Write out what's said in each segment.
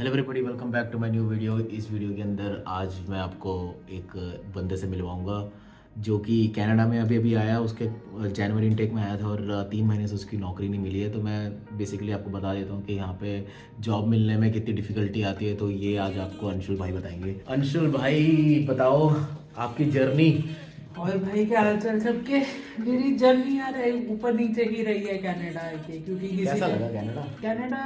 Hello everybody, welcome back to my new video. इस video के अंदर आज मैं आपको एक बंदे से मिलवाऊंगा जो कि कनाडा में अभी अभी आया। उसके जनवरी इनटेक में आया था और 3 महीने से उसकी नौकरी नहीं मिली है। तो मैं बेसिकली आपको बता देता हूँ कि यहाँ पे जॉब मिलने में कितनी डिफ़िकल्टी आती है। तो ये आज आपको अंशुल भाई बताएंगे। अंशुल भाई बताओ आपकी जर्नी। और भाई क्या हाल चाल सबके। मेरी जर्नी यार ऊपर नीचे ही रही है कनाडा के, क्योंकि किसी कैसा ने लगा कनाडा? कनाडा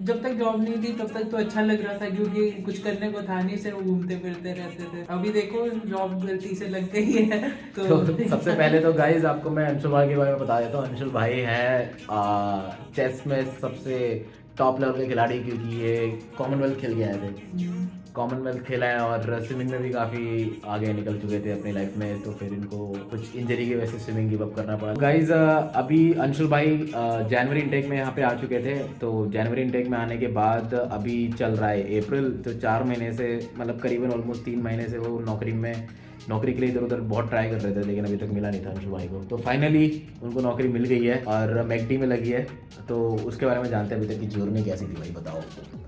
जब तक जॉब नहीं थी तब तक तो अच्छा लग रहा था, क्योंकि कुछ करने को था नहीं, सिर्फ घूमते फिरते रहते थे। अभी देखो जॉब गलती से लग गई है तो सबसे पहले तो गाइज आपको मैं अंशुल भाई के बारे में बता देता हूँ। अंशुल भाई है चेस में सबसे टॉप लेवल के खिलाड़ी, क्योंकि ये कॉमनवेल्थ खेल के आए थे। कॉमनवेल्थ खेला है और स्विमिंग में भी काफ़ी आगे निकल चुके थे अपनी लाइफ में। तो फिर इनको कुछ इंजरी की वजह से स्विमिंग गिव अप करना पड़ा। गाइज अभी अंशुल भाई जनवरी इनटेक में यहाँ पे आ चुके थे। तो जनवरी इनटेक में आने के बाद अभी चल रहा है अप्रैल। तो 4 महीने से मतलब करीबन ऑलमोस्ट 3 महीने से वो नौकरी के लिए इधर उधर बहुत ट्राई कर रहे थे, लेकिन अभी तक मिला नहीं था अंशुल भाई को। तो फाइनली उनको नौकरी मिल गई है और मैकडी में लगी है। तो उसके बारे में जानते हैं अभी तक की जर्नी कैसी थी भाई, बताओ।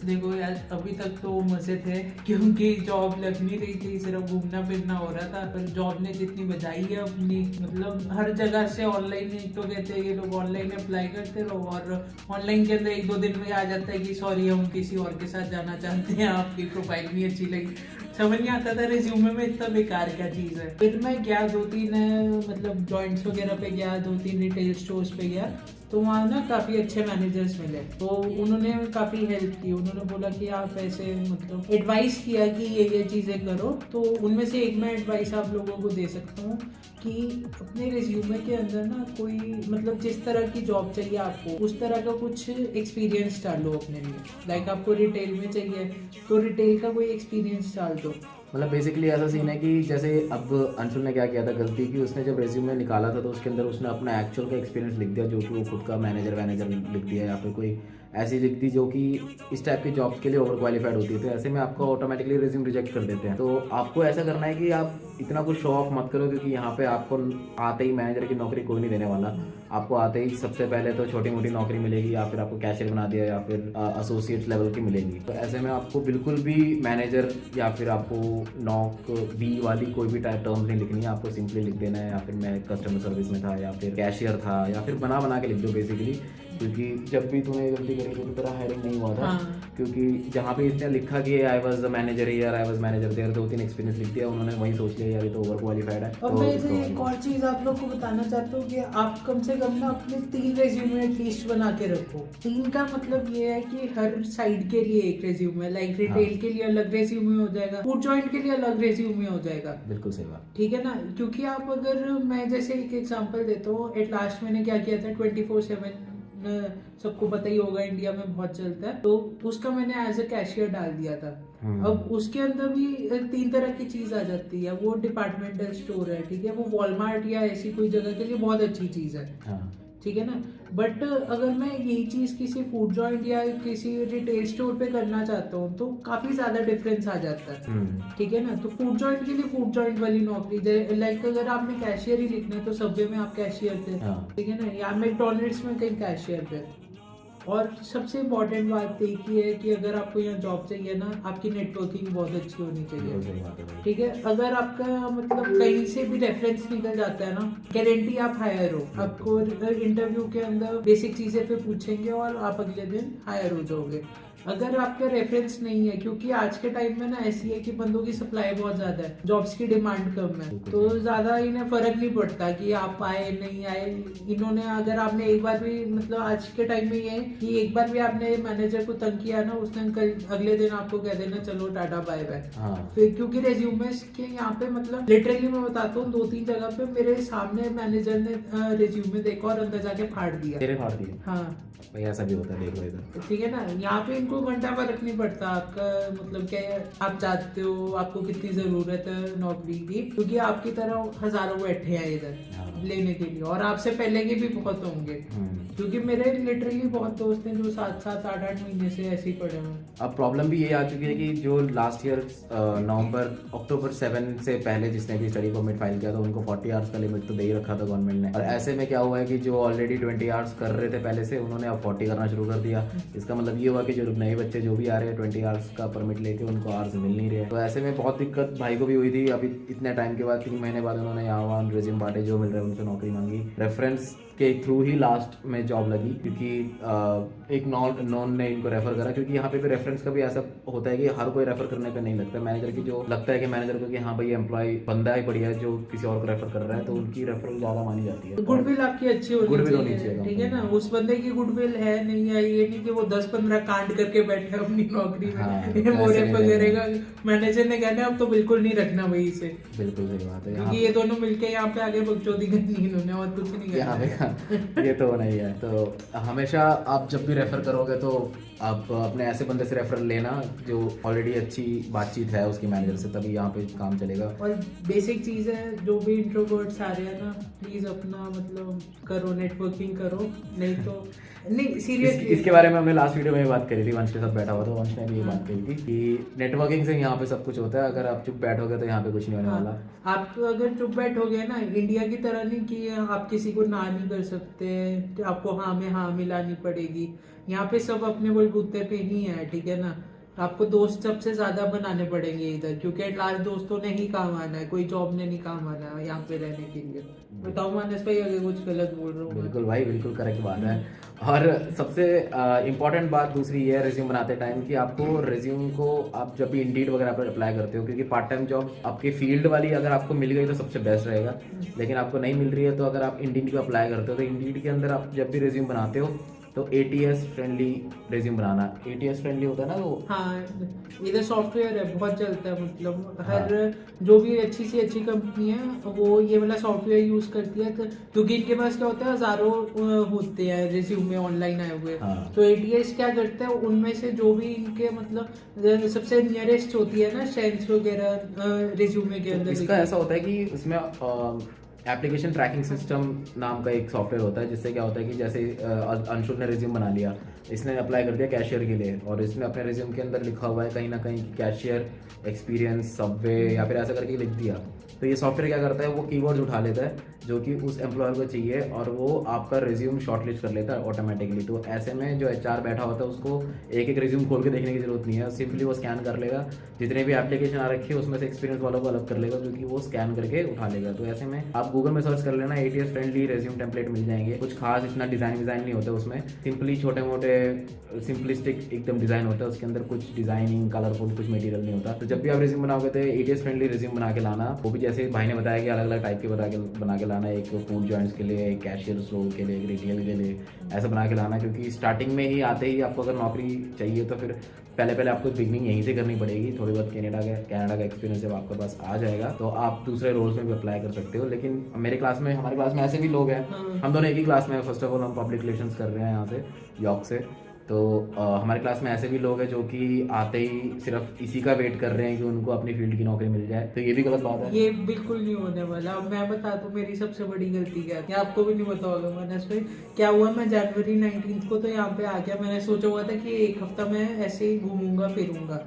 देखो यार, अभी तक तो मजे थे, क्योंकि जॉब लग नहीं रही थी, सिर्फ घूमना फिरना हो रहा था। पर जॉब ने जितनी बचाई है अपनी, मतलब हर जगह से ऑनलाइन, एक तो कहते हैं ये लोग ऑनलाइन अप्लाई करते रहो और ऑनलाइन के अंदर 1-2 दिन में आ जाता है कि सॉरी हम किसी और के साथ जाना चाहते हैं, आपकी प्रोफाइल नहीं अच्छी लगी। समझ नहीं आता था रिज्यूमे में इतना बेकार क्या चीज़ है। फिर मैं गया 2-3 मतलब जॉइंट्स वगैरह पे गया, 2-3 रिटेल स्टोर्स पे गया। तो वहाँ ना काफ़ी अच्छे मैनेजर्स मिले, तो उन्होंने काफ़ी हेल्प की। उन्होंने बोला कि आप ऐसे, मतलब एडवाइस किया कि ये चीज़ें करो। तो उनमें से एक मैं एडवाइस आप लोगों को दे सकता हूँ कि अपने रिज्यूमे के अंदर ना कोई, मतलब जिस तरह की जॉब चाहिए आपको उस तरह का कुछ एक्सपीरियंस डालो अपने लिए। लाइक आपको रिटेल में चाहिए तो रिटेल का कोई एक्सपीरियंस डाल दो। मतलब बेसिकली ऐसा सीन है कि जैसे अब अंशुल ने क्या किया था गलती की, उसने जब रेज्यूमे निकाला था तो उसके अंदर उसने अपना एक्चुअल का एक्सपीरियंस लिख दिया, जो कि वो खुद का मैनेजर लिख दिया, या फिर कोई ऐसी लिख दी जो कि इस टाइप की जॉब्स के लिए ओवर क्वालिफाइड होती है। तो ऐसे में आपको ऑटोमेटिकली रिज्यूम रिजेक्ट कर देते हैं। तो आपको ऐसा करना है कि आप इतना कुछ शो ऑफ मत करो, क्योंकि यहाँ पे आपको आते ही मैनेजर की नौकरी कोई नहीं देने वाला। आपको आते ही सबसे पहले तो छोटी मोटी नौकरी मिलेगी, या फिर आपको कैशियर बना दिया, या फिर एसोसिएट लेवल की मिलेगी। तो ऐसे में आपको बिल्कुल भी मैनेजर या फिर आपको नॉक बी वाली कोई भी टाइप टर्म्स नहीं लिखनी है। आपको सिंपली लिख देना है या फिर मैं कस्टमर सर्विस में था, या फिर कैशियर था, या फिर बना के लिख दो बेसिकली। क्योंकि जब भी तूने गलती करी थी तो तेरा हायरिंग नहीं हुआ था। क्योंकि जहाँ पे इसने लिखा कि I was the manager here, I was manager there, 2-3 experience लिख दिया उन्होंने, वही सोच लिया यार ये तो ओवर क्वालिफाइड है। और मैं इसे एक और चीज आप लोग को बताना चाहता हूँ कि आप कम से कम ना अपने 3 रेज्यूमे एटलीस्ट बना के रखो। 3 का मतलब ये है कि हर साइड के लिए एक रेज्यूमे, लाइक रिटेल के लिए अलग रेज्यूमे हो जाएगा, फूड जॉइंट के लिए अलग रेज्यूमे हो जाएगा। बिल्कुल सही बात, ठीक है ना। क्योंकि आप अगर, मैं जैसे एक एग्जांपल देता हूँ, एट लास्ट मैंने क्या किया था, 24/7 सबको पता ही होगा इंडिया में बहुत चलता है, तो उसका मैंने एज ए कैशियर डाल दिया था। अब उसके अंदर भी 3 तरह की चीज आ जाती है। वो डिपार्टमेंटल स्टोर है, ठीक है, वो वॉलमार्ट या ऐसी कोई जगह के लिए बहुत अच्छी चीज है, ठीक है ना। बट अगर मैं यही चीज किसी फूड जॉइंट या किसी रिटेल स्टोर पे करना चाहता हूँ तो काफी ज्यादा डिफरेंस आ जाता है, ठीक है ना। तो फूड जॉइंट के लिए फूड जॉइंट वाली नौकरी, लाइक अगर आपने कैशियर ही लिखना है तो सबवे में आप कैशियर थे, ठीक है ना, या मैकडोनल्ड्स में कहीं कैशियर थे। और सबसे इम्पोर्टेंट बात एक ही है कि अगर आपको यहाँ जॉब चाहिए ना, आपकी नेटवर्किंग बहुत अच्छी होनी चाहिए, ठीक है। अगर आपका मतलब कहीं से भी रेफरेंस निकल जाता है ना, गारंटी आप हायर हो। आपको इंटरव्यू के अंदर बेसिक चीजें फिर पूछेंगे और आप अगले दिन हायर हो जाओगे। अगर आपका रेफरेंस नहीं है, क्योंकि आज के टाइम में ना ऐसी है कि बंदों की सप्लाई बहुत ज्यादा है, जॉब्स की डिमांड कम है, तो ज्यादा इन्हें फर्क नहीं पड़ता कि आप आए नहीं आए। इन्होंने, अगर आपने एक बार भी, मतलब आज के टाइम में ये है कि एक बार भी आपने मैनेजर को तंग किया ना, उसने अगले दिन आपको कह देना चलो टाटा बाय बाय। फिर क्योंकि रेज्यूमे के यहाँ पे, मतलब लिटरली मैं बताता हूँ, 2-3 जगह पे मेरे सामने मैनेजर ने रेज्यूमे देखा और अंदर जाके फाड़ दिया। हाँ भाई ऐसा भी होता है, देख लो इधर, ठीक है ना। यहाँ पे इनको घंटा फर्क नहीं पड़ता आपका, मतलब क्या आप चाहते हो, आपको कितनी जरूरत है नौकरी की, क्योंकि आपकी तरह हजारों बैठे हैं इधर लेने के लिए, और आपसे पहले के भी बहुत होंगे। क्योंकि मेरे लिटरली बहुत दोस्त हैं जो 7-7, 8-8 महीने से ऐसे ही पड़े हुए। अब प्रॉब्लम भी ये आ चुकी है कि जो लास्ट ईयर अक्टूबर 7 से पहले जिसने भी स्टडी परमिट फाइल किया था उनको 40 आवर्स का लिमिट तो दे ही रखा था गवर्नमेंट ने। और ऐसे में क्या हुआ है कि जो ऑलरेडी 20 आवर्स कर रहे थे पहले से, उन्होंने अब 40 करना शुरू कर दिया। इसका मतलब ये हुआ कि जो नए बच्चे जो भी आ रहे हैं 20 आवर्स का परमिट लेके उनको आवर्स मिल नहीं रहे, तो ऐसे में बहुत दिक्कत भाई को भी हुई थी। अभी इतने टाइम के बाद 3 महीने बाद उन्होंने यहाँ वहाँ रेज्यूम बांटे, जो मिल रहा है उनसे नौकरी मांगी, रेफरेंस के थ्रू ही लास्ट में जॉब लगी, क्योंकि एक नॉन ने इनको रेफर करा। क्योंकि यहाँ पे भी रेफरेंस का भी ऐसा होता है कि हर कोई रेफर करने पे नहीं लगता, मैनेजर की जो लगता है कि मैनेजर को कि हाँ भाई एम्प्लॉय बंदा ही बढ़िया है जो किसी और को रेफर कर रहा है, तो उनकी रेफरल ज़्यादा मानी जाती है। गुडविल आपकी अच्छी गुडविल होनी चाहिए, ठीक है ना। उस बंदे की गुडविल है नहीं है, ये नहीं कि वो 10-15 कांड करके बैठे अपनी नौकरी में। हाँ, मोरे वगैरह मैनेजर ने कहना अब तो बिल्कुल नहीं रखना वही से, बिल्कुल सही बात है। क्योंकि ये दोनों मिलके यहाँ पे आगे बकचोदी करनी इन्होंने और कुछ नहीं यहाँ करना। पे ये तो होना ही है। तो हमेशा आप जब भी रेफर करोगे तो आप अपने ऐसे बंदे से रेफर लेना जो ऑलरेडी अच्छी बातचीत है उसकी मैनेजर से, तभी यहाँ पे काम चलेगा। और बेसिक चीज़ है, जो भी इंट्रोवर्ट्स आ रहे हैं ना, प्लीज़ अपना मतलब करो, नेटवर्किंग करो, नहीं तो नहीं सीरियसली। इसके बारे में हमने लास्ट वीडियो में बात करी थी, वंश के साथ बैठा हुआ था, वंश ने भी ये बात कही थी कि नेटवर्किंग से यहाँ पे सब कुछ होता है, अगर आप चुप बैठोगे तो यहाँ पे कुछ नहीं होने वाला। आप अगर चुप बैठोगे ना, इंडिया की तरह नहीं कि आप किसी को ना नहीं कर सकते, तो आपको हाँ में हाँ मिलानी पड़ेगी। यहाँ पे सब अपने बलबूते पे ही है, ठीक है ना। आपको दोस्त सबसे ज्यादा बनाने पड़ेंगे इधर, क्योंकि लास्ट दोस्तों ने ही काम आना है, कोई जॉब ने नहीं काम आना है यहाँ पे रहने के लिए। बताओ मानस भाई अगर कुछ गलत बोल रहा हूँ। बिल्कुल भाई, बिल्कुल करेक्ट बात है। और सबसे इम्पॉर्टेंट बात दूसरी ये है रिज्यूम बनाते टाइम कि आपको रिज्यूम को आप जब भी इंडीड वगैरह पर अप्लाई करते हो, क्योंकि पार्ट टाइम जॉब आपके फील्ड वाली अगर आपको मिल गई तो सबसे बेस्ट रहेगा, लेकिन आपको नहीं मिल रही है तो अगर आप इंडीड को अप्लाई करते हो तो इंडीड के अंदर आप जब भी रिज्यूम बनाते हो तो ATS फ्रेंडली रेज्यूम बनाना। ATS फ्रेंडली होता है ना वो। हाँ, इधर सॉफ्टवेयर है बहुत चलता है, मतलब हर जो भी अच्छी सी अच्छी कंपनी है वो ये वाला सॉफ्टवेयर यूज करती है, तो क्योंकि इनके पास क्या होता है हजारों होते हैं रिज्यूमे ऑनलाइन आए हुए। तो ATS क्या करता है, उनमें से जो भी इनके मतलब सबसे नियरेस्ट होती है ना स्ट्रेंथ्स वगैरह रिज्यूमे के अंदर। इसका ऐसा होता है कि उसमें एप्लीकेशन ट्रैकिंग सिस्टम नाम का एक सॉफ्टवेयर होता है, जिससे क्या होता है कि जैसे अंशुल ने रिज्यूम बना लिया, इसने अप्लाई कर दिया कैशियर के लिए, और इसने अपने रिज्यूम के अंदर लिखा हुआ है कहीं ना कहीं कैशियर एक्सपीरियंस सबवे या फिर ऐसा करके लिख दिया, तो ये सॉफ्टवेयर क्या करता है वो कीवर्ड्स उठा लेता है जो कि उस एम्प्लॉयर को चाहिए और वो आपका रिज्यूम शॉर्टलिस्ट कर लेता है ऑटोमेटिकली। तो ऐसे में जो HR बैठा होता है उसको एक एक रिज्यूम खोल के देखने की जरूरत नहीं है, सिंपली वो स्कैन कर लेगा, जितने भी एप्लीकेशन आ रखी है उसमें से एक्सपीरियंस वालों को अलग कर लेगा, क्योंकि वो स्कैन करके उठा लेगा। तो ऐसे में आप गूगल में सर्च कर लेना, ATS फ्रेंडली रिज्यूम टेम्पलेट मिल जाएंगे। कुछ खास इतना डिजाइन नहीं होता उसमें, सिंपली छोटे मोटे सिंपलिस्टिक एकदम डिजाइन होता है, उसके अंदर कुछ डिजाइनिंग कलरफुल कुछ मटेरियल नहीं होता। तो जब भी आप रिज्यूम बनाओगे तो ATS फ्रेंडली रिज्यूम बना के लाना, वो भी जैसे भाई ने बताया कि अलग अलग टाइप के बना के लाना, एक फूड जॉइंट्स के लिए, एक कैशियर रोल के लिए, एक रिटेल के लिए, ऐसा बना के लाना, क्योंकि स्टार्टिंग में ही आते ही आपको अगर नौकरी चाहिए तो फिर पहले आपको बिगनिंग यहीं से करनी पड़ेगी। थोड़ी बहुत कनाडा का एक्सपीरियंस जब आपके पास आ जाएगा तो आप दूसरे रोल्स में भी अप्लाई कर सकते हो। लेकिन हमारे क्लास में ऐसे भी लोग हैं, हम दोनों एक ही क्लास में है। फर्स्ट ऑफ ऑल हम पब्लिक रिलेशंस कर रहे हैं यहाँ से यॉर्क से, तो हमारे क्लास में ऐसे भी लोग हैं जो कि आते ही सिर्फ इसी का वेट कर रहे हैं कि उनको अपनी फील्ड की नौकरी मिल जाए, तो ये भी गलत बात है। ये बिल्कुल नहीं होने वाला। अब मैं बता दूं मेरी सबसे बड़ी गलती क्या है, आपको भी नहीं पता होगा मानस भाई। क्या हुआ, मैं जनवरी 19 को तो यहाँ पे आ गया, मैंने सोचा हुआ था कि एक हफ्ता मैं ऐसे ही घूमूंगा फिरूंगा,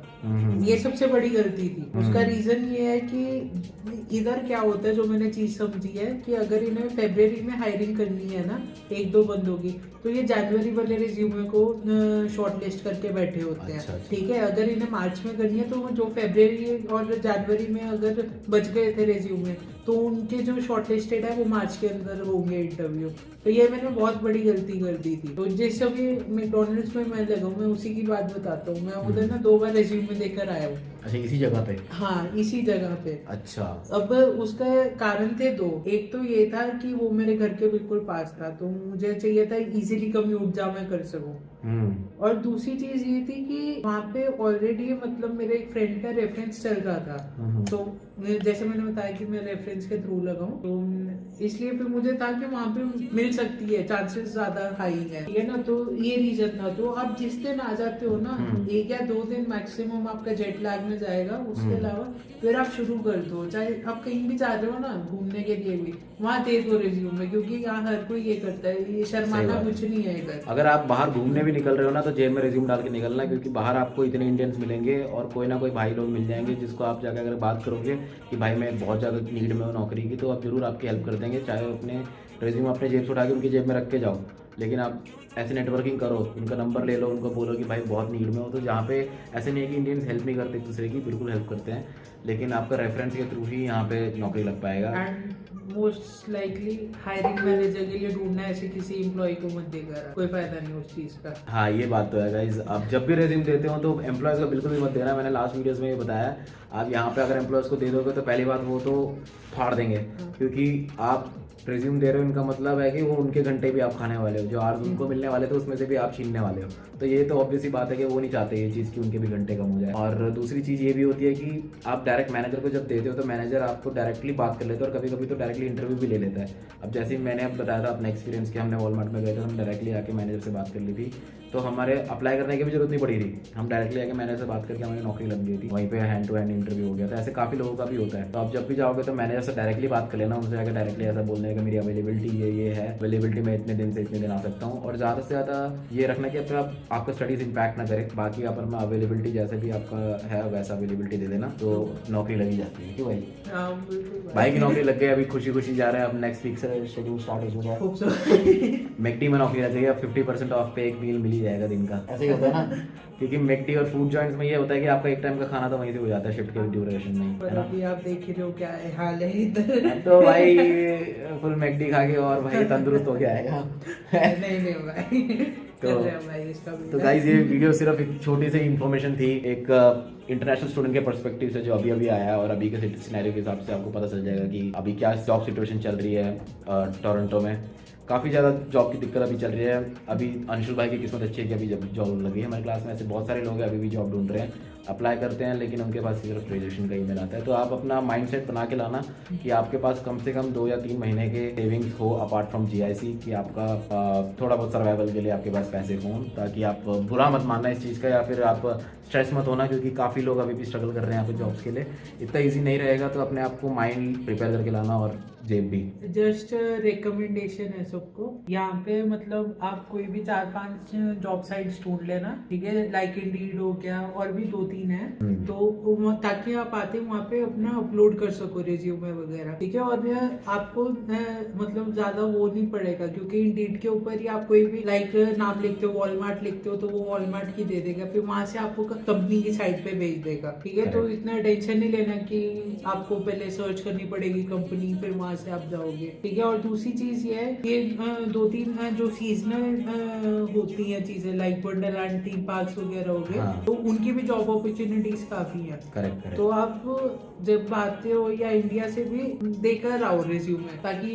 ये सबसे बड़ी गलती थी। उसका रीजन ये है कि इधर क्या होता है, जो मैंने चीज समझी है कि अगर इन्हें फरवरी में हायरिंग करनी है ना 1-2 बंदों की, तो ये जनवरी वाले रिज्यूमे को शॉर्ट लिस्ट करके बैठे होते हैं। अच्छा। ठीक है, अगर इन्हें मार्च में करनी है तो जो फरवरी और जनवरी में अगर बच गए थे रिज्यूमे, तो उनके जो शॉर्ट लिस्टेड है वो मार्च के अंदर होंगे इंटरव्यू। तो ये मैंने बहुत बड़ी गलती कर दी थी। तो जिस अभी मैकडॉनल्ड्स में मैं लगा हूँ, मैं उसी की बात बताता हूँ। मैं उधर ना 2 बार रिज्यूमे देकर आया हूँ। अच्छा, इसी जगह पे? हाँ, इसी जगह पे। अच्छा। अब उसका कारण थे 2। एक तो ये था कि वो मेरे घर के बिल्कुल पास था, तो मुझे चाहिए था इजीली कम्यूट जहाँ मैं कर सकूँ। और दूसरी चीज ये थी कि वहाँ पे ऑलरेडी मतलब मेरे एक फ्रेंड का रेफरेंस चल रहा था, तो जैसे मैंने बताया कि मैं रेफरेंस के थ्रू लगा हूँ, तो इसलिए फिर मुझे था कि वहाँ पे मिल सकती है, चांसेस ज्यादा हाई है, ठीक है ना। तो ये रीजन था। तो आप जिस दिन आ जाते हो ना, 1 या 2 दिन मैक्सिमम आपका जेट लैग में जाएगा, उसके अलावा फिर आप शुरू कर दो। चाहे आप कहीं भी जा रहे हो ना घूमने के लिए भी, वहाँ दे दो रिज्यूमे, क्योंकि यहाँ हर कोई ये करता है, ये शर्माना कुछ नहीं है इधर। अगर आप बाहर घूमने भी निकल रहे हो ना तो जेब में रिज्यूम डाल के निकलना, क्योंकि बाहर आपको इतने इंडियंस मिलेंगे और कोई ना कोई भाई लोग मिल जाएंगे जिसको आप जाकर अगर बात करोगे कि भाई मैं बहुत ज़्यादा नीड में हूँ नौकरी की, तो आप जरूर आपकी हेल्प कर देंगे, चाहे अपने रेज्यूमे अपने जेब से उठा के उनकी जेब में रख के जाओ, लेकिन आप ऐसे नेटवर्किंग करो, उनका नंबर ले लो, उनको बोलो कि भाई बहुत नीड में हो। तो जहाँ पे ऐसे नहीं है कि इंडियंस हेल्प नहीं करते एक दूसरे की, बिल्कुल हेल्प करते हैं, लेकिन आपका रेफरेंस के थ्रू ही यहाँ पे नौकरी लग पाएगा। And most likely hiring manager के लिए ढूंढना ऐसे किसी एम्प्लॉय को मत देकर, कोई फायदा नहीं उस चीज़ का। हाँ ये बात तो है गाइज, आप जब भी रेज्यूम देते हो तो एम्प्लॉयज़ को बिल्कुल भी मत देना। मैंने लास्ट वीडियोस में ये बताया, आप यहाँ पे अगर एम्प्लॉयज़ को दे दोगे तो पहली बात वो तो फाड़ देंगे, क्योंकि आप रिज्यूम दे रहे हो, इनका मतलब है कि वो उनके घंटे भी आप खाने वाले हो, जो आर्स उनको मिलने वाले थे उसमें से भी आप छीनने वाले हो। तो ये तो ऑब्वियस सी बात है कि वो नहीं चाहते ये चीज़ कि उनके भी घंटे कम हो जाए। और दूसरी चीज़ ये भी होती है कि आप डायरेक्ट मैनेजर को जब देते हो तो मैनेजर आपको डायरेक्टली बात कर लेता है, और कभी कभी तो डायरेक्टली इंटरव्यू भी ले लेता है। अब जैसे ही मैंने अब बताया था अपना एक्सपीरियंस कि हमने वॉलमार्ट में गए थे, हम डायरेक्टली आके मैनेजर से बात कर ली थी, तो हमारे अप्लाई करने की भी जरूरत नहीं पड़ी थी, हम डायरेक्टली आके मैनेजर से बात करके हमारी नौकरी लग गई थी, वहीं पे हैंड टू हैंड इंटरव्यू हो गया था। ऐसे काफ़ी लोगों का भी होता है। तो आप जब भी जाओगे तो मैनेजर से डायरेक्टली बात कर लेना, उनसे आकर डायरेक्टली ऐसा बोलने का मेरी अवेलेबिलिटी ये है, अवेलेबिलिटी में इतने दिन से इतने दिन आ सकता हूँ। और ज़्यादा से ज़्यादा ये रखना कि अपना आपका स्टडीज़ इंपैक्ट ना करे, बाकी आप अपना अवेलेबिलिटी जैसे भी आपका है वैसा अवेलेबिलिटी दे देना, तो नौकरी लगी जाती है। क्यों भाई? भाई की नौकरी लग गई, अभी खुशी खुशी जा रहे हैं। अब नेक्स्ट वीक से शेड्यूल स्टार्ट हो चुका है। मैकडी में नौकरी लग गई, अब 50% ऑफ पे एक मील मिल ही जाएगा दिन का। ऐसे ही होता है ना, क्योंकि मैकडी और फूड जॉइंट्स में ये होता है कि आपका एक टाइम का खाना तो वहीं से हो जाता है शिफ्ट के ड्यूरेशन में, पर है ना? अभी आप देख ही रहे हो क्या हाल है इधर। तो भाई फुल मैकडी खा के और भाई तंदुरुस्त हो गया आएगा। नहीं भाई तो गाइज ये वीडियो सिर्फ एक छोटी सी इन्फॉर्मेशन थी, एक इंटरनेशनल स्टूडेंट के पर्सपेक्टिव से जो अभी अभी आया है, और अभी के सिनेरियो के हिसाब से आपको पता चल जाएगा कि अभी क्या जॉब सिचुएशन चल रही है टोरंटो में। काफ़ी ज़्यादा जॉब की दिक्कत अभी चल रही है। अभी अंशुल भाई की किस्मत अच्छी है कि अभी जब जॉब लगी है। हमारी क्लास में ऐसे बहुत सारे लोग हैं अभी भी जॉब ढूंढ रहे हैं, अप्लाई करते हैं, लेकिन उनके पास सिर्फ ग्रेजुएशन का ईमेल आता है। तो आप अपना माइंडसेट बना के लाना कि आपके पास कम से कम 2 या 3 महीने के सेविंग्स हो अपार्ट फ्रॉम GIC, कि आपका थोड़ा बहुत सर्वाइवल के लिए आपके पास पैसे हों, ताकि आप बुरा मत मानना इस चीज़ का, या फिर आप स्ट्रेस मत होना, क्योंकि काफ़ी लोग अभी भी स्ट्रगल कर रहे हैं यहाँ पे जॉब्स के लिए। इतना ईजी नहीं रहेगा, तो अपने आप को माइंड प्रिपेयर करके लाना, और जेब भी। जस्ट रिकमेंडेशन है सबको, यहाँ पे मतलब आप कोई भी 4-5 जॉब साइट्स ढूंढ लेना, ठीक है, लाइक इंडीड हो गया, और भी 2-3 है, तो ताकि आप आते वहाँ पे अपना अपलोड कर सको रेज्यूमे वगैरह, ठीक है। और आपको मतलब ज्यादा वो नहीं पड़ेगा, क्योंकि इंडीड के ऊपर ही आप कोई भी लाइक नाम लिखते हो, वॉलमार्ट लिखते हो, तो वो वॉलमार्ट की दे देगा, फिर वहां से आपको कंपनी की साइट पे भेज देगा, ठीक है। तो इतना टेंशन नहीं लेना कि आपको पहले सर्च करनी पड़ेगी कंपनी, फिर वहां से आप जाओगे, ठीक है। और दूसरी चीज ये है, ये 2-3 जो सीजनल होती हैं चीजें, लाइक वंडरलैंड थीम पार्क्स वगैरह हो गए, तो उनकी भी जॉब अपॉर्चुनिटीज काफी है। करेक्ट। तो आप जब आते हो या इंडिया से भी देकर आओ रेज्यूमे, ताकि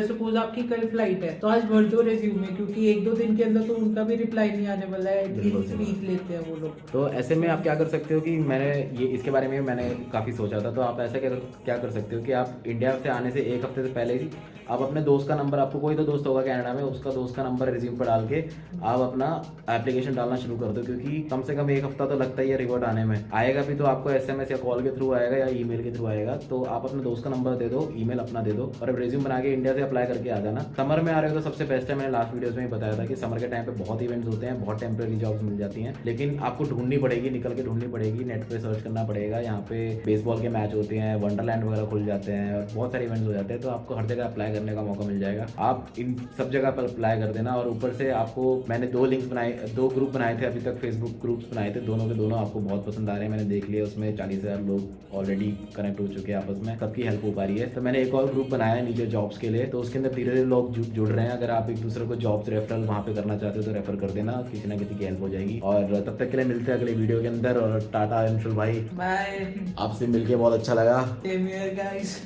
सपोज आपकी कल फ्लाइट है तो आज भर दो रेज्यूमे, क्योंकि 1-2 दिन के अंदर तो उनका भी रिप्लाई नहीं आने वाला है, वीक लेते हैं वो लोग। तो ऐसे में आप क्या कर सकते हो कि मैंने ये इसके बारे में मैंने काफ़ी सोचा था, तो आप ऐसा क्या कर सकते हो कि आप इंडिया से आने से 1 हफ्ते से पहले ही आप अपने दोस्त का नंबर, आपको कोई तो दोस्त होगा कनाडा में, उसका दोस्त का नंबर रिज्यूम पर डाल के आप अपना एप्लीकेशन डालना शुरू कर दो, क्योंकि कम से कम 1 हफ्ता तो लगता ही है रिवर्ट आने में। आएगा भी तो आपको SMS या कॉल के थ्रू आएगा या ईमेल के थ्रू आएगा, तो आप अपने दोस्त का नंबर दे दो, ईमेल अपना दे दो, और अब रेज्यूम बना के इंडिया से अप्लाई करके आ जाना। समर में आ रहे हो तो सबसे बेस्ट है, मैंने लास्ट वीडियोस में ही बताया था कि समर के टाइम पे बहुत इवेंट्स होते हैं, बहुत टेम्परेरी जॉब्स मिल जाती हैं, लेकिन आपको ढूंढनी पड़ेगी, निकल के ढूंढनी पड़ेगी, नेट पे सर्च करना पड़ेगा। यहाँ पे बेसबॉल के मैच होते हैं, वंडरलैंड वगैरह खुल जाते हैं, और बहुत सारे इवेंट्स हो जाते हैं, तो आपको हर जगह अप्लाई करने का मौका मिल जाएगा। आप इन सब जगह पर अप्लाई कर देना। और ऊपर से आपको मैंने 2 लिंक्स बनाए, 2 ग्रुप बनाए थे अभी तक, फेसबुक ग्रुप्स बनाए थे, दोनों के दोनों आपको बहुत पसंद आ रहे हैं, मैंने देख लिया, उसमें 40,000 लोग ऑलरेडी कनेक्ट हो चुके हैं आपस में, सबकी हेल्प हो पा रही है। तो मैंने एक और ग्रुप बनाया है नीचे जॉब्स के लिए, तो उसके अंदर धीरे धीरे लोग जुड़ रहे हैं। अगर आप एक दूसरे को जॉब्स रेफरल वहाँ पे करना चाहते हो तो रेफर कर देना, किसी ना किसी की हेल्प हो जाएगी। और तब तक के लिए मिलते हैं अगले वीडियो के अंदर, और टाटा अंशुल भाई, बाय, आपसे मिलके बहुत अच्छा लगा। Same here guys.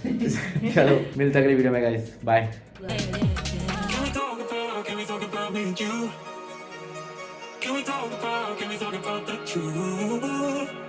चलो मिलते हैं अगले वीडियो में guys, bye. Can we talk about the truth?